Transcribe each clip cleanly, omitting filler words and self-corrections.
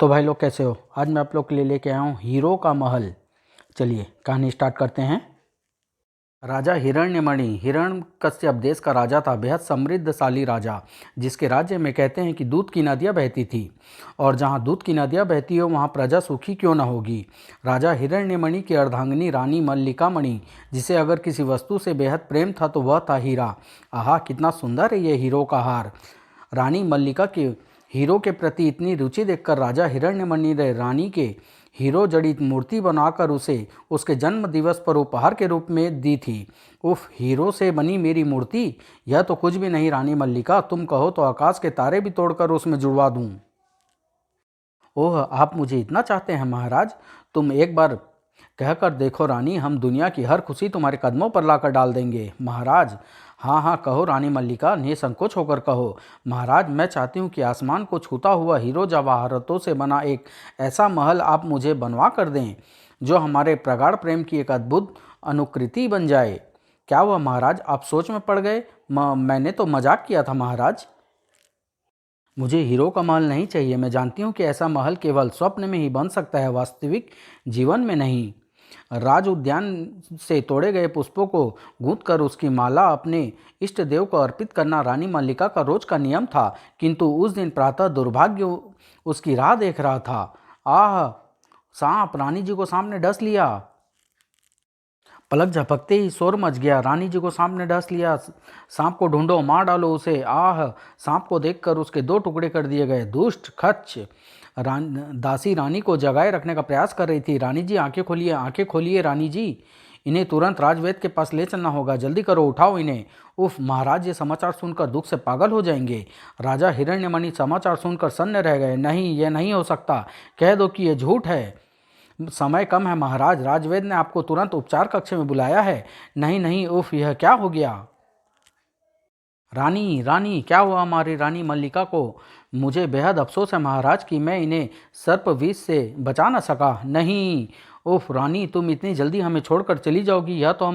तो भाई लोग कैसे हो। आज मैं आप लोग के लिए लेके आया हूँ हीरो का महल। चलिए कहानी स्टार्ट करते हैं। राजा हिरण्यमणि हिरण्यकश्यप देश का राजा था। बेहद समृद्धशाली राजा, जिसके राज्य में कहते हैं कि दूध की नदियाँ बहती थी। और जहाँ दूध की नदियाँ बहती हो वहाँ प्रजा सुखी क्यों न होगी। राजा हिरण्यमणि की अर्धांगिनी रानी मल्लिकामणि, जिसे अगर किसी वस्तु से बेहद प्रेम था तो वह था हीरा। आहा, कितना सुंदर है ये हीरो का हार। रानी मल्लिका के हीरो के प्रति इतनी रुचि देखकर राजा हिरण्यमणि ने रानी के हीरो जड़ित मूर्ति बनाकर उसे उसके जन्म दिवस पर उपहार के रूप में दी थी। उफ, हीरो से बनी मेरी मूर्ति, यह तो कुछ भी नहीं रानी मल्लिका। तुम कहो तो आकाश के तारे भी तोड़कर उसमें जुड़वा दूं। ओह, आप मुझे इतना चाहते हैं महाराज। तुम एक बार कहकर देखो रानी, हम दुनिया की हर खुशी तुम्हारे कदमों पर लाकर डाल देंगे। महाराज, हाँ हाँ कहो रानी मल्लिका, निसंकोच होकर कहो। महाराज, मैं चाहती हूँ कि आसमान को छूता हुआ हीरो जवाहरातों से बना एक ऐसा महल आप मुझे बनवा कर दें जो हमारे प्रगाढ़ प्रेम की एक अद्भुत अनुकृति बन जाए। क्या हुआ महाराज, आप सोच में पड़ गए। मैंने तो मजाक किया था महाराज। मुझे हीरो का महल नहीं चाहिए। मैं जानती हूँ कि ऐसा महल केवल स्वप्न में ही बन सकता है, वास्तविक जीवन में नहीं। राज उद्यान से तोड़े गए पुष्पों को गूंथ कर उसकी माला अपने इष्ट देव को अर्पित करना रानी मल्लिका का रोज का नियम था। किंतु उस दिन प्रातः दुर्भाग्य उसकी राह देख रहा था। आह, सांप रानी जी को सामने डस लिया। पलक झपकते ही शोर मच गया। रानी जी को सांप ने डस लिया। सांप को ढूंढो, मार डालो उसे। आह, सांप को देखकर उसके दो टुकड़े कर दिए गए। दुष्ट खच्च। दासी रानी को जगाए रखने का प्रयास कर रही थी। रानी जी आंखें खोलिए, आंखें खोलिए रानी जी, इन्हें तुरंत राजवैद्य के पास ले चलना होगा। जल्दी करो, उठाओ इन्हें। उफ, महाराज ये समाचार सुनकर दुख से पागल हो जाएंगे। राजा हिरण्यमणि समाचार सुनकर सन्न रह गए। नहीं, यह नहीं हो सकता। कह दो कि यह झूठ है। समय कम है महाराज, राजवैद्य ने आपको तुरंत उपचार कक्ष में बुलाया है। नहीं नहीं, उफ, यह क्या हो गया। रानी रानी, क्या हुआ हमारी रानी मल्लिका को। मुझे बेहद अफसोस है महाराज कि मैं इन्हें सर्प विष से बचा न सका। नहीं, उफ रानी, तुम इतनी जल्दी हमें छोड़कर चली जाओगी, यह तो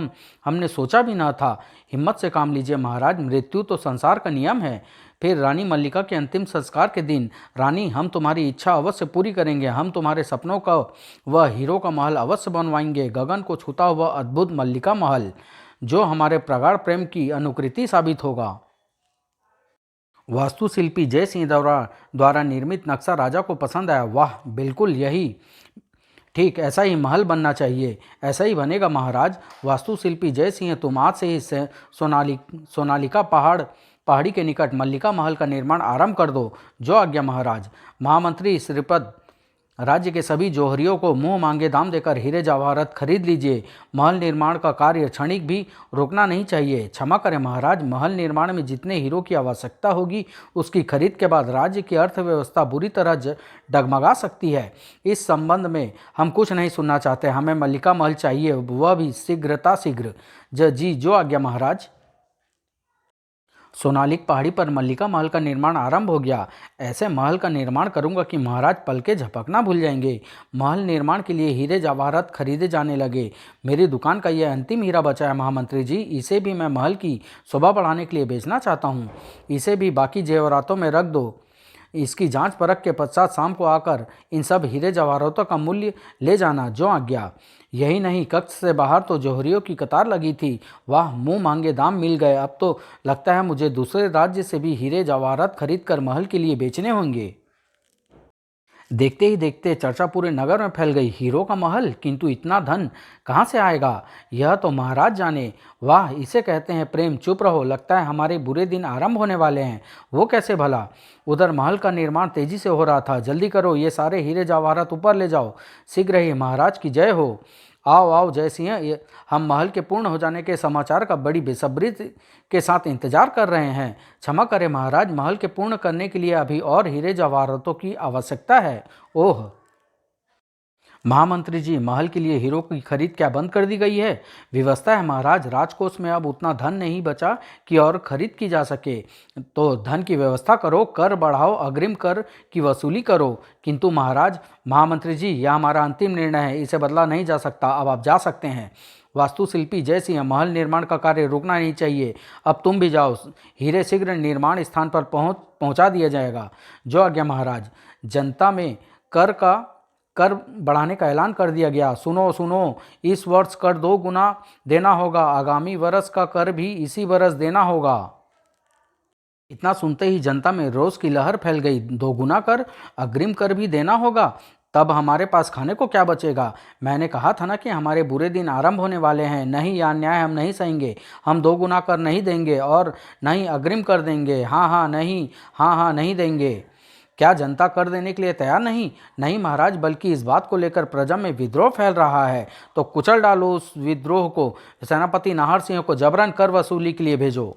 हमने सोचा भी ना था। हिम्मत से काम लीजिए महाराज, मृत्यु तो संसार का नियम है। फिर रानी मल्लिका के अंतिम संस्कार के दिन, रानी हम तुम्हारी इच्छा अवश्य पूरी करेंगे। हम तुम्हारे सपनों का वह हीरो का महल अवश्य बनवाएंगे, गगन को छूता हुआ अद्भुत मल्लिका महल, जो हमारे प्रगाढ़ प्रेम की अनुकृति साबित होगा। वास्तुशिल्पी जय सिंह द्वारा निर्मित नक्शा राजा को पसंद आया। वाह, बिल्कुल यही ठीक, ऐसा ही महल बनना चाहिए। ऐसा ही बनेगा महाराज। वास्तुशिल्पी जय सिंह, तुम आज से ही सोनालिका पहाड़ी के निकट मल्लिका महल का निर्माण आरंभ कर दो। जो आज्ञा महाराज। महामंत्री श्रीपद, राज्य के सभी जौहरियों को मुंह मांगे दाम देकर हीरे जवाहरात खरीद लीजिए। महल निर्माण का कार्य क्षणिक भी रुकना नहीं चाहिए। क्षमा करें महाराज, महल निर्माण में जितने हीरो की आवश्यकता होगी उसकी खरीद के बाद राज्य की अर्थव्यवस्था बुरी तरह डगमगा सकती है। इस संबंध में हम कुछ नहीं सुनना चाहते। हमें मल्लिका महल चाहिए, वह भी शीघ्र। जी, जो आज्ञा महाराज। सोनालिक पहाड़ी पर मल्लिका महल का निर्माण आरंभ हो गया। ऐसे महल का निर्माण करूंगा कि महाराज पल के झपकना भूल जाएंगे। महल निर्माण के लिए हीरे जवाहरात खरीदे जाने लगे। मेरी दुकान का यह अंतिम हीरा बचा है महामंत्री जी। इसे भी मैं महल की शोभा बढ़ाने के लिए बेचना चाहता हूँ। इसे भी बाकी जेवरातों में रख दो। इसकी जांच परख के पश्चात शाम को आकर इन सब हीरे जवाहरातों का मूल्य ले जाना। जो आज्ञा। यही नहीं, कक्ष से बाहर तो जौहरियों की कतार लगी थी। वाह, मुंह मांगे दाम मिल गए। अब तो लगता है मुझे दूसरे राज्य से भी हीरे जवाहरात खरीद कर महल के लिए बेचने होंगे। देखते ही देखते चर्चा पूरे नगर में फैल गई। हीरो का महल, किंतु इतना धन कहाँ से आएगा, यह तो महाराज जाने। वाह, इसे कहते हैं प्रेम। चुप रहो, लगता है हमारे बुरे दिन आरंभ होने वाले हैं। वो कैसे भला। उधर महल का निर्माण तेजी से हो रहा था। जल्दी करो, ये सारे हीरे जवाहरात ऊपर ले जाओ। शीघ्र ही, महाराज की जय हो। आओ आओ जय सिंह, हम महल के पूर्ण हो जाने के समाचार का बड़ी बेसब्री के साथ इंतजार कर रहे हैं। क्षमा करें महाराज, महल के पूर्ण करने के लिए अभी और हीरे जवाहरातों की आवश्यकता है। ओह महामंत्री जी, महल के लिए हीरो की खरीद क्या बंद कर दी गई है। व्यवस्था है महाराज, राजकोष में अब उतना धन नहीं बचा कि और खरीद की जा सके। तो धन की व्यवस्था करो, कर बढ़ाओ, अग्रिम कर की वसूली करो। किंतु महाराज, महामंत्री जी, यह हमारा अंतिम निर्णय है, इसे बदला नहीं जा सकता। अब आप जा सकते हैं। वास्तुशिल्पी जय सिंह, महल निर्माण का कार्य रुकना नहीं चाहिए। अब तुम भी जाओ। हीरे शीघ्र निर्माण स्थान पर पहुंचा दिया जाएगा। जो आज्ञा महाराज। जनता में कर बढ़ाने का ऐलान कर दिया गया। सुनो सुनो, इस वर्ष कर 2 गुना देना होगा, आगामी वर्ष का कर भी इसी वर्ष देना होगा। इतना सुनते ही जनता में रोष की लहर फैल गई। 2 गुना कर, अग्रिम कर भी देना होगा, तब हमारे पास खाने को क्या बचेगा? मैंने कहा था ना कि हमारे बुरे दिन आरंभ होने वाले हैं। नहीं, यह अन्याय हम नहीं सहेंगे। हम 2 गुना कर नहीं देंगे और नहीं अग्रिम कर देंगे। हाँ हाँ नहीं, हाँ हाँ नहीं देंगे। क्या जनता कर देने के लिए तैयार नहीं? नहीं महाराज, बल्कि इस बात को लेकर प्रजा में विद्रोह फैल रहा है। तो कुचल डालो उस विद्रोह को। सेनापति नाहर सिंह को जबरन कर वसूली के लिए भेजो।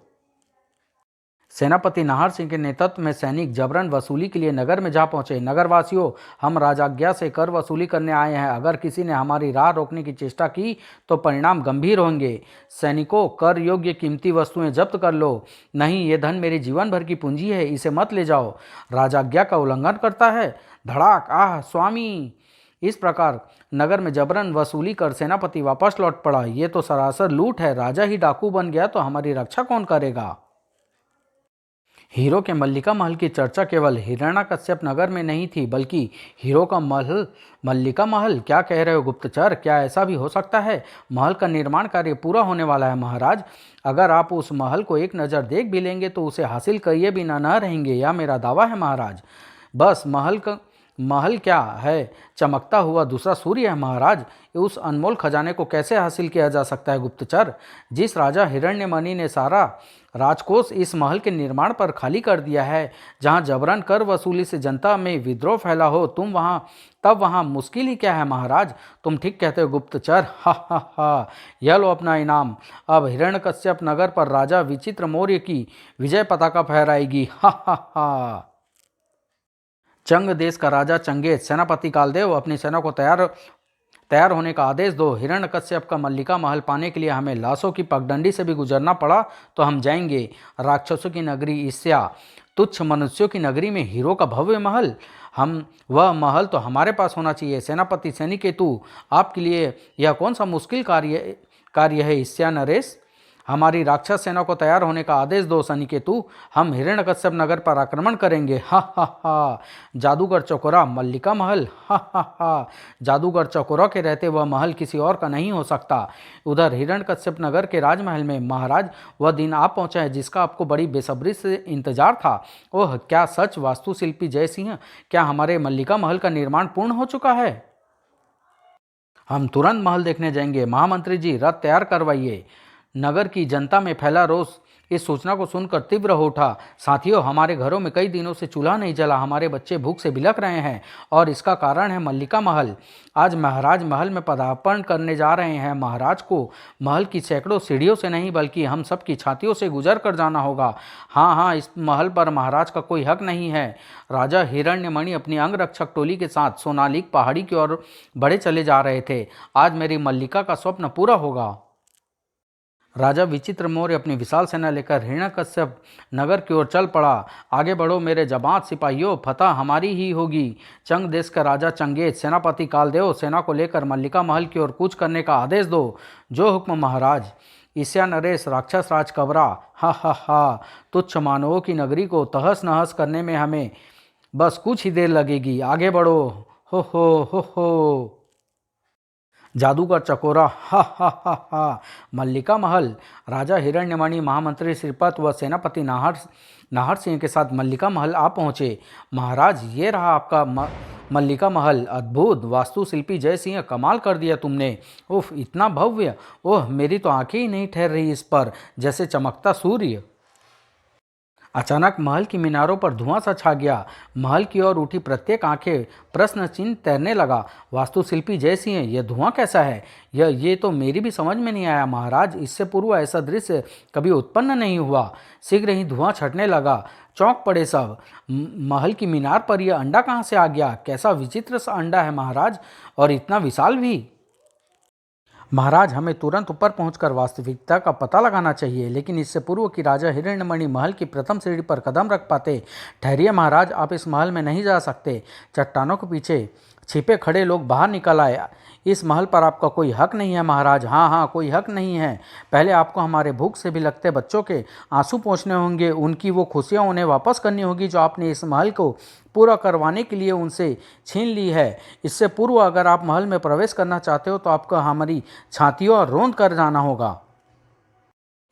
सेनापति नाहर सिंह के नेतृत्व में सैनिक जबरन वसूली के लिए नगर में जा पहुंचे। नगरवासियों, हम राजाज्ञा से कर वसूली करने आए हैं। अगर किसी ने हमारी राह रोकने की चेष्टा की तो परिणाम गंभीर होंगे। सैनिकों, कर योग्य कीमती वस्तुएं जब्त कर लो। नहीं, ये धन मेरे जीवन भर की पूंजी है, इसे मत ले जाओ। राजाज्ञा का उल्लंघन करता है। धड़ाक, आह स्वामी। इस प्रकार नगर में जबरन वसूली कर सेनापति वापस लौट पड़ा। ये तो सरासर लूट है। राजा ही डाकू बन गया तो हमारी रक्षा कौन करेगा? हीरो के मल्लिका महल की चर्चा केवल हिरण्यकश्यप नगर में नहीं थी, बल्कि हीरो का महल, मल्लिका महल। क्या कह रहे हो गुप्तचर? क्या ऐसा भी हो सकता है? महल का निर्माण कार्य पूरा होने वाला है महाराज। अगर आप उस महल को एक नज़र देख भी लेंगे तो उसे हासिल किए बिना न रहेंगे, यह मेरा दावा है महाराज। बस महल क्या है? चमकता हुआ दूसरा सूर्य है महाराज। उस अनमोल खजाने को कैसे हासिल किया जा सकता है गुप्तचर? जिस राजा हिरण्यमणि ने सारा राजकोष इस महल के निर्माण पर खाली कर दिया है, जहां जबरन कर वसूली से जनता में विद्रोह फैला हो, तब वहां मुश्किल ही क्या है महाराज? तुम ठीक कहते हो गुप्तचर। हा हा हा, यह लो अपना इनाम। अब हिरण्यकश्यप नगर पर राजा विचित्र मौर्य की विजय पताका फहराएगी। हा हा हा। चंग देश का राजा चंगेज, सेनापति कालदेव, अपनी सेना को तैयार होने का आदेश दो। हिरण्यकश्यप का मल्लिका महल पाने के लिए हमें लाशों की पगडंडी से भी गुजरना पड़ा तो हम जाएंगे। राक्षसों की नगरी ईर्ष्या, तुच्छ मनुष्यों की नगरी में हीरो का भव्य महल, वह महल तो हमारे पास होना चाहिए। सेनापति सैनिकेतु, आपके लिए यह कौन सा मुश्किल कार्य है ईर्ष्या नरेश? हमारी राक्षस सेना को तैयार होने का आदेश दो सनिकेतु। हम हिरण्यकश्यप नगर पर आक्रमण करेंगे। हा हा हा। जादूगर चकोरा, मल्लिका महल। हा हा हा। जादूगर चकोरा के रहते वह महल किसी और का नहीं हो सकता। उधर हिरण्यकश्यप नगर के राजमहल में महाराज वह दिन आप पहुंचा है जिसका आपको बड़ी बेसब्री से इंतजार था। ओह, क्या सच वास्तुशिल्पी जय सिंह, क्या हमारे मल्लिका महल का निर्माण पूर्ण हो चुका है? हम तुरंत महल देखने जाएंगे। महामंत्री जी, रथ तैयार करवाइए। नगर की जनता में फैला रोष इस सूचना को सुनकर तीव्र हो उठा। साथियों, हमारे घरों में कई दिनों से चूल्हा नहीं जला, हमारे बच्चे भूख से बिलख रहे हैं और इसका कारण है मल्लिका महल। आज महाराज महल में पदार्पण करने जा रहे हैं। महाराज को महल की सैकड़ों सीढ़ियों से नहीं बल्कि हम सब की छातियों से गुजर कर जाना होगा। हाँ हाँ, इस महल पर महाराज का कोई हक नहीं है। राजा हिरण्यमणि अपनी अंगरक्षक टोली के साथ सोनालीक पहाड़ी की ओर बढ़े चले जा रहे थे। आज मेरी मल्लिका का स्वप्न पूरा होगा। राजा विचित्र मौर्य अपनी विशाल सेना लेकर हिरण्यकश्यप नगर की ओर चल पड़ा। आगे बढ़ो मेरे जमात सिपाहियों, फतह हमारी ही होगी। चंग देश का राजा चंगेज, सेनापति कालदेव, सेना को लेकर मल्लिका महल की ओर कूच करने का आदेश दो। जो हुक्म महाराज। ईर्ष्या नरेश, राक्षस राज कबरा, हा हा हा। तुच्छ मानवों की नगरी को तहस नहस करने में हमें बस कुछ ही देर लगेगी। आगे बढ़ो। हो हो। जादूगर चकोरा, हा हा हा हा। मल्लिका महल। राजा हिरण्यमणि, महामंत्री श्रीपत व सेनापति नाहर सिंह के साथ मल्लिका महल आ पहुँचे। महाराज, ये रहा आपका मल्लिका महल। अद्भुत वास्तुशिल्पी जय सिंह, कमाल कर दिया तुमने। उफ, इतना भव्य। ओह, मेरी तो आंखें ही नहीं ठहर रही इस पर, जैसे चमकता सूर्य। अचानक महल की मीनारों पर धुआं सा छा गया। महल की ओर उठी प्रत्येक आंखें प्रश्न चिन्ह तैरने लगा। वास्तुशिल्पी जय सिंह, यह धुआं कैसा है? ये तो मेरी भी समझ में नहीं आया महाराज। इससे पूर्व ऐसा दृश्य कभी उत्पन्न नहीं हुआ। शीघ्र ही धुआं छटने लगा। चौंक पड़े सब। महल की मीनार पर यह अंडा कहाँ से आ गया? कैसा विचित्र सा अंडा है महाराज, और इतना विशाल भी। महाराज, हमें तुरंत ऊपर पहुंचकर वास्तविकता का पता लगाना चाहिए, लेकिन इससे पूर्व कि राजा हिरण्यमणि महल की प्रथम सीढ़ी पर कदम रख पाते। ठहरिए महाराज, आप इस महल में नहीं जा सकते। चट्टानों के पीछे छिपे खड़े लोग बाहर निकल आए। इस महल पर आपका कोई हक नहीं है महाराज। हाँ हाँ, कोई हक नहीं है। पहले आपको हमारे भूख से भी लगते बच्चों के आंसू पोंछने होंगे, उनकी वो खुशियाँ उन्हें वापस करनी होगी जो आपने इस महल को पूरा करवाने के लिए उनसे छीन ली है। इससे पूर्व अगर आप महल में प्रवेश करना चाहते हो तो आपको हमारी छातियों रोंद कर जाना होगा।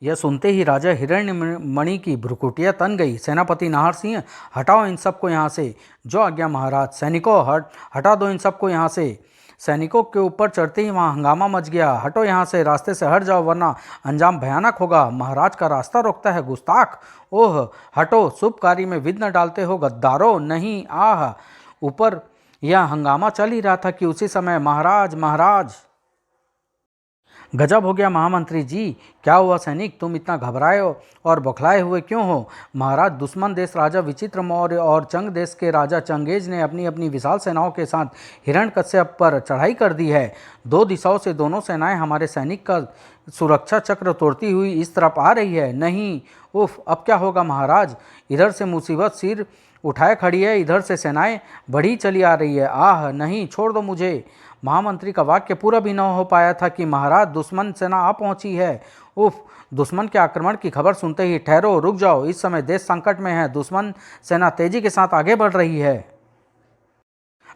यह सुनते ही राजा हिरण्यमणि की भ्रुकुटियां तन गई। सेनापति नाहर सिंह, हटाओ इन सबको यहाँ से। जो आज्ञा महाराज। सैनिकों, हटा दो इन सबको यहाँ से। सैनिकों के ऊपर चढ़ते ही वहाँ हंगामा मच गया। हटो यहाँ से, रास्ते से हट जाओ वरना अंजाम भयानक होगा। महाराज का रास्ता रोकता है गुस्ताख। ओह हटो, शुभ कार्य में विघ्न डालते हो गद्दारों। नहीं, आह। ऊपर यह हंगामा चल ही रहा था कि उसी समय महाराज महाराज। गजब हो गया महामंत्री जी। क्या हुआ सैनिक, तुम इतना घबराए हो और बौखलाए हुए क्यों हो? महाराज, दुश्मन देश राजा विचित्र मौर्य और चंग देश के राजा चंगेज ने अपनी अपनी विशाल सेनाओं के साथ हिरण्यकश्यप पर चढ़ाई कर दी है। 2 दिशाओं से दोनों सेनाएं हमारे सैनिक का सुरक्षा चक्र तोड़ती हुई इस तरफ आ रही है। नहीं, उफ, अब क्या होगा महाराज? इधर से मुसीबत सिर उठाए खड़ी है, इधर से सेनाएं बढ़ी चली आ रही है। आह नहीं, छोड़ दो मुझे। महामंत्री का वाक्य पूरा भी न हो पाया था कि महाराज, दुश्मन सेना आ पहुंची है। उफ, दुश्मन के आक्रमण की खबर सुनते ही ठहरो, रुक जाओ। इस समय देश संकट में है। दुश्मन सेना तेजी के साथ आगे बढ़ रही है।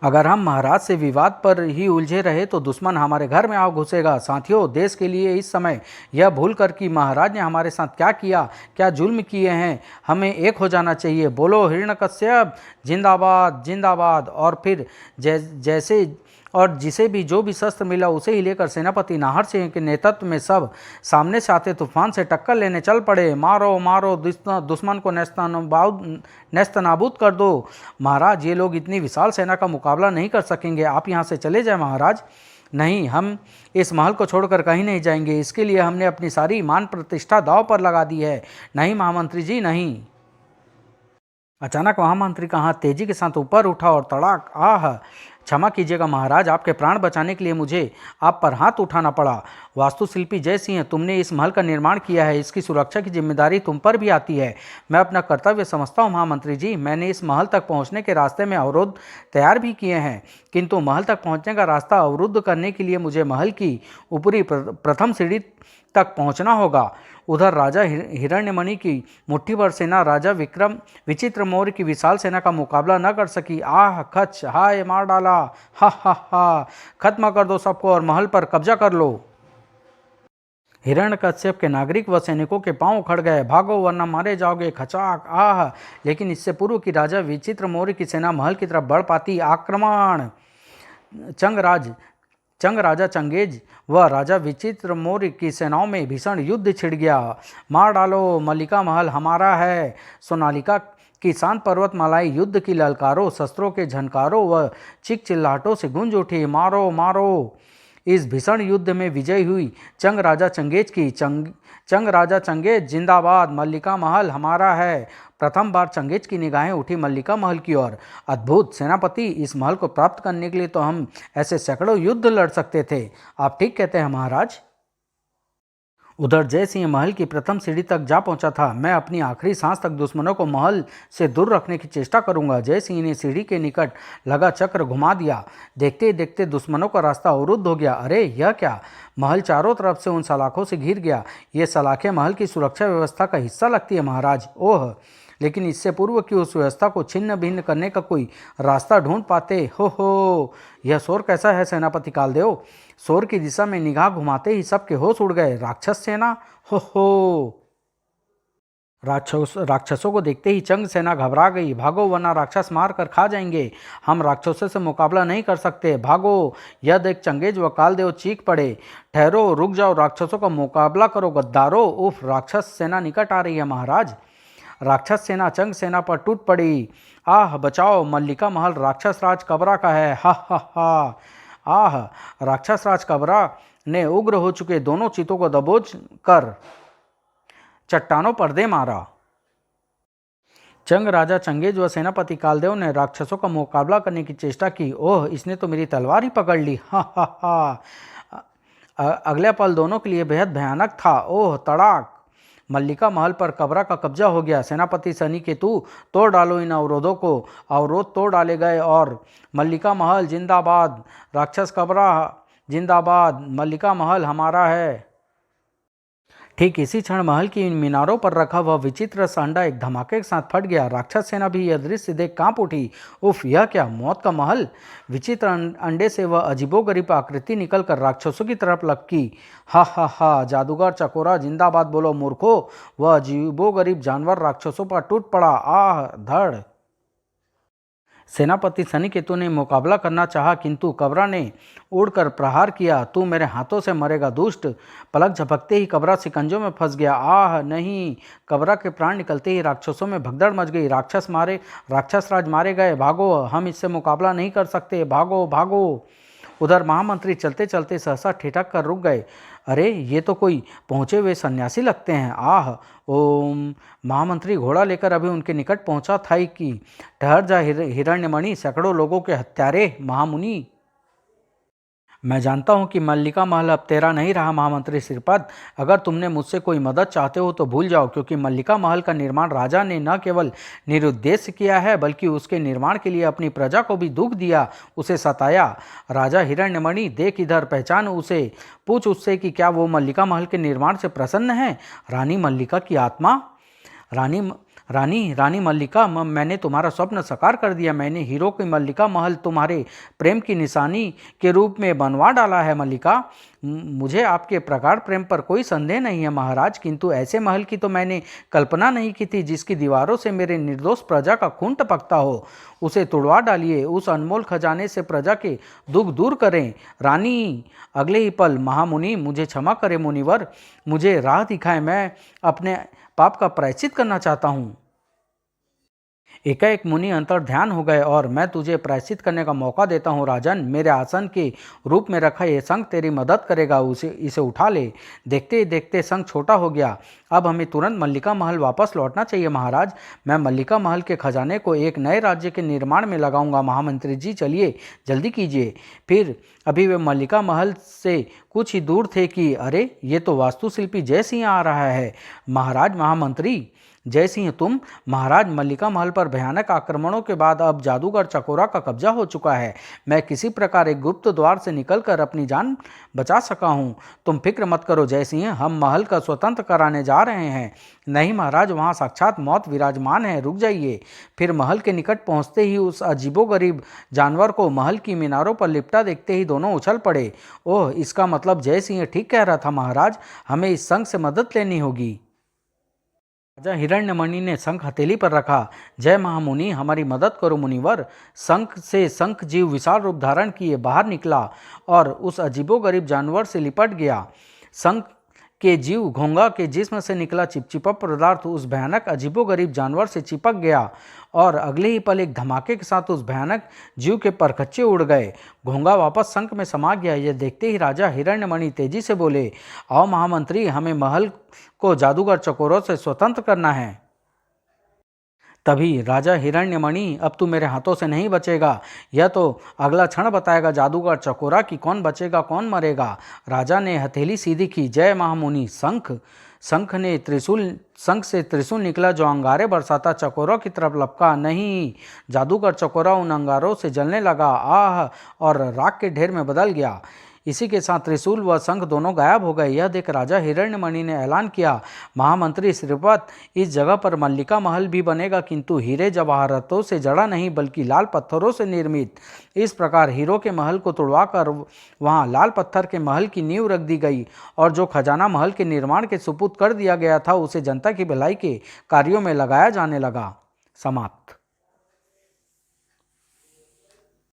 अगर हम महाराज से विवाद पर ही उलझे रहे तो दुश्मन हमारे घर में आ घुसेगा। साथियों, देश के लिए इस समय यह भूल कर कि महाराज ने हमारे साथ क्या किया, क्या जुल्म किए हैं, हमें एक हो जाना चाहिए। बोलो हिरण्यकश्यप जिंदाबाद जिंदाबाद। और फिर जैसे और जिसे भी जो भी शस्त्र मिला उसे ही लेकर सेनापति नाहर सिंह के नेतृत्व में सब सामने से आते तूफान से टक्कर लेने चल पड़े। मारो मारो, दुश्मन को नेस्तनाबूद कर दो। महाराज, ये लोग इतनी विशाल सेना का मुकाबला नहीं कर सकेंगे। आप यहाँ से चले जाएं महाराज। नहीं, हम इस महल को छोड़कर कहीं नहीं जाएंगे। इसके लिए हमने अपनी सारी मान प्रतिष्ठा दांव पर लगा दी है। नहीं महामंत्री जी, नहीं। अचानक महामंत्री का हाथ तेजी के साथ ऊपर उठा और तड़ाक। आह, क्षमा कीजिएगा महाराज, आपके प्राण बचाने के लिए मुझे आप पर हाथ उठाना पड़ा। वास्तुशिल्पी जय सिंह, तुमने इस महल का निर्माण किया है, इसकी सुरक्षा की जिम्मेदारी तुम पर भी आती है। मैं अपना कर्तव्य समझता हूँ महामंत्री जी। मैंने इस महल तक पहुँचने के रास्ते में अवरोध तैयार भी किए हैं, किंतु महल तक पहुँचने का रास्ता अवरुद्ध करने के लिए मुझे महल की ऊपरी प्रथम सीढ़ी तक पहुँचना होगा। उधर राजा हिरण्यमणि की मुट्ठी भर सेना राजा विचित्र मौर्य की विशाल सेना का मुकाबला न कर सकी। आह खच, हाय, मार डाला। हा हा हा, खत्म कर दो सबको और महल पर कब्जा कर लो। हिरण्यकश्यप के नागरिक व सैनिकों के पांव उखड़ गए। भागो वरना मारे जाओगे। खचाक। आह, लेकिन इससे पूर्व कि राजा विचित्र मौर्य की सेना महल की तरफ बढ़ पाती, आक्रमण। चंग राजा चंगेज व राजा विचित्र मौर्य की सेनाओं में भीषण युद्ध छिड़ गया। मार डालो, मल्लिका महल हमारा है। सोनालिका की शांत पर्वतमालाएं युद्ध की ललकारों, शस्त्रों के झनकारों व चीख चिल्लाहटों से गूंज उठी। मारो मारो। इस भीषण युद्ध में विजय हुई चंग राजा चंगेज की। चंग राजा चंगेज जिंदाबाद, मल्लिका महल हमारा है। प्रथम बार चंगेज की निगाहें उठी मल्लिका महल की ओर। अद्भुत सेनापति, इस महल को प्राप्त करने के लिए तो हम ऐसे सैकड़ों युद्ध लड़ सकते थे। आप ठीक कहते हैं महाराज। उधर जय सिंह महल की प्रथम सीढ़ी तक जा पहुंचा था। मैं अपनी आखिरी सांस तक दुश्मनों को महल से दूर रखने की चेष्टा करूंगा। जय सिंह ने सीढ़ी के निकट लगा चक्र घुमा दिया। देखते ही देखते दुश्मनों का रास्ता अवरुद्ध हो गया। अरे यह क्या! महल चारों तरफ से उन सलाखों से घिर गया। ये सलाखें महल की सुरक्षा व्यवस्था का हिस्सा लगती है महाराज। ओह, लेकिन इससे पूर्व कि उस व्यवस्था को छिन्न भिन्न करने का कोई रास्ता ढूंढ पाते। हो, यह शोर कैसा है सेनापति कालदेव? शोर की दिशा में निगाह घुमाते ही सबके होश उड़ गए। राक्षस सेना? हो, राक्षसों को देखते ही चंग सेना घबरा गई। भागो वरना राक्षस मार कर खा जाएंगे। हम राक्षसों से मुकाबला नहीं कर सकते। भागो। यह देख चंगेज व कालदेव चीख पड़े। ठहरो, रुक जाओ, राक्षसों का मुकाबला करो गद्दारों। उफ, राक्षस सेना निकट आ रही है महाराज। राक्षस सेना चंग सेना पर टूट पड़ी। आह बचाओ, मल्लिका महल राक्षस राज कबरा का है। हा हा हा। आह, राक्षस राज कबरा ने उग्र हो चुके दोनों चितों को दबोच कर चट्टानों पर दे मारा। चंग राजा चंगेज व सेनापति कालदेव ने राक्षसों का मुकाबला करने की चेष्टा की। ओह, इसने तो मेरी तलवार ही पकड़ ली। हा हा हा। अगले पल दोनों के लिए बेहद भयानक था। ओह तड़ाक! मल्लिका महल पर कबरा का कब्जा हो गया। सेनापति सनी केतु, तोड़ डालो इन अवरोधों को। अवरोध तोड़ डाले गए और मल्लिका महल जिंदाबाद, राक्षस कबरा जिंदाबाद, मल्लिका महल हमारा है। ठीक इसी क्षण महल की इन मीनारों पर रखा वह विचित्र सा अंडा एक धमाके के साथ फट गया। राक्षस सेना भी यह दृश्य देख कांप उठी। उफ, यह क्या, मौत का महल! विचित्र अंडे से वह अजीबोगरीब आकृति निकलकर राक्षसों की तरफ लपकी। हा हा हा, जादूगर चकोरा जिंदाबाद बोलो मूर्खो। वह अजीबोगरीब जानवर राक्षसों पर टूट पड़ा। आह धड़! सेनापति सनी केतु ने मुकाबला करना चाहा, किंतु कबरा ने उड़कर प्रहार किया। तू मेरे हाथों से मरेगा दुष्ट! पलक झपकते ही कबरा शिकंजों में फंस गया। आह नहीं! कबरा के प्राण निकलते ही राक्षसों में भगदड़ मच गई। राक्षस राज मारे गए। भागो, हम इससे मुकाबला नहीं कर सकते। भागो भागो! उधर महामंत्री चलते चलते सहसा ठिठक कर रुक गए। अरे, ये तो कोई पहुंचे हुए सन्यासी लगते हैं। आह ओम! महामंत्री घोड़ा लेकर अभी उनके निकट पहुंचा था कि ठहर जा हिरण्यमणि, सैकड़ों लोगों के हत्यारे महामुनि। मैं जानता हूं कि मल्लिका महल अब तेरा नहीं रहा महामंत्री श्रीपद। अगर तुमने मुझसे कोई मदद चाहते हो तो भूल जाओ, क्योंकि मल्लिका महल का निर्माण राजा ने न केवल निरुद्देश्य किया है, बल्कि उसके निर्माण के लिए अपनी प्रजा को भी दुख दिया, उसे सताया। राजा हिरण्यमणि, देख इधर, पहचान उसे, पूछ उससे कि क्या वो मल्लिका महल के निर्माण से प्रसन्न है। रानी मल्लिका की आत्मा। रानी मल्लिका, मैंने तुम्हारा स्वप्न साकार कर दिया। मैंने हीरो की मल्लिका महल तुम्हारे प्रेम की निशानी के रूप में बनवा डाला है। मल्लिका, मुझे आपके प्रगाढ़ प्रेम पर कोई संदेह नहीं है महाराज, किंतु ऐसे महल की तो मैंने कल्पना नहीं की थी जिसकी दीवारों से मेरे निर्दोष प्रजा का खून टपकता हो। उसे तुड़वा डालिए, उस अनमोल खजाने से प्रजा के दुख दूर करें। रानी अगले ही पल, महामुनि मुझे क्षमा करें मुनिवर, मुझे राह दिखाएं, मैं अपने पाप का प्रायश्चित करना चाहता हूँ। एकाएक मुनि अंतर ध्यान हो गए। और मैं तुझे प्रायश्चित करने का मौका देता हूँ राजन। मेरे आसन के रूप में रखा यह शंख तेरी मदद करेगा। इसे उठा ले। देखते ही देखते शंख छोटा हो गया। अब हमें तुरंत मल्लिका महल वापस लौटना चाहिए महाराज। मैं मल्लिका महल के खजाने को एक नए राज्य के निर्माण में लगाऊंगा। महामंत्री जी, चलिए जल्दी कीजिए। फिर अभी वे मल्लिका महल से कुछ ही दूर थे कि अरे, ये तो वास्तुशिल्पी जयसिंह आ रहा है। महाराज, महामंत्री जयसिंह तुम? महाराज, मल्लिका महल पर भयानक आक्रमणों के बाद अब जादूगर चकोरा का कब्जा हो चुका है। मैं किसी प्रकार एक गुप्त द्वार से निकलकर अपनी जान बचा सका हूँ। तुम फिक्र मत करो जयसिंह, हम महल का स्वतंत्र कराने जा रहे हैं। नहीं महाराज, वहाँ साक्षात मौत विराजमान है, रुक जाइए। फिर महल के निकट पहुँचते ही उस अजीबोगरीब जानवर को महल की मीनारों पर लिपटा देखते ही दोनों उछल पड़े। ओह, इसका मतलब जयसिंह ठीक कह रहा था महाराज, हमें इस शंख से मदद लेनी होगी। राजा हिरण्यमणि ने शंख हथेली पर रखा। जय महामुनि, हमारी मदद करो मुनिवर। शंख से शंख जीव विशाल रूप धारण किए बाहर निकला और उस अजीबोगरीब जानवर से लिपट गया। शंख के जीव घोंगा के जिस्म से निकला चिपचिपा पदार्थ उस भयानक अजीबोगरीब जानवर से चिपक गया और अगले ही पल एक धमाके के साथ उस भयानक जीव के परखच्चे उड़ गए। घोंगा वापस शंख में समा गया। यह देखते ही राजा हिरण्यमणि तेजी से बोले, आओ महामंत्री, हमें महल को जादूगर चकोरों से स्वतंत्र करना है। तभी राजा हिरण्यमणि, अब तू मेरे हाथों से नहीं बचेगा। यह तो अगला क्षण बताएगा जादूगर चकोरा कि कौन बचेगा कौन मरेगा। राजा ने हथेली सीधी की। जय महामुनि। शंख से त्रिशूल निकला जो अंगारे बरसाता चकोरों की तरफ लपका। नहीं, जादूगर चकोरा उन अंगारों से जलने लगा। आह, और राख के ढेर में बदल गया। इसी के साथ त्रिशूल व शंख दोनों गायब हो गए। यह देख राजा हिरण्यमणि ने ऐलान किया, महामंत्री श्रीपत, इस जगह पर मल्लिका महल भी बनेगा, किंतु हीरे जवाहरातों से जड़ा नहीं बल्कि लाल पत्थरों से निर्मित। इस प्रकार हीरो के महल को तुड़वाकर वहां लाल पत्थर के महल की नींव रख दी गई और जो खजाना महल के निर्माण के सुपुर्द कर दिया गया था उसे जनता की भलाई के कार्यों में लगाया जाने लगा। समाप्त।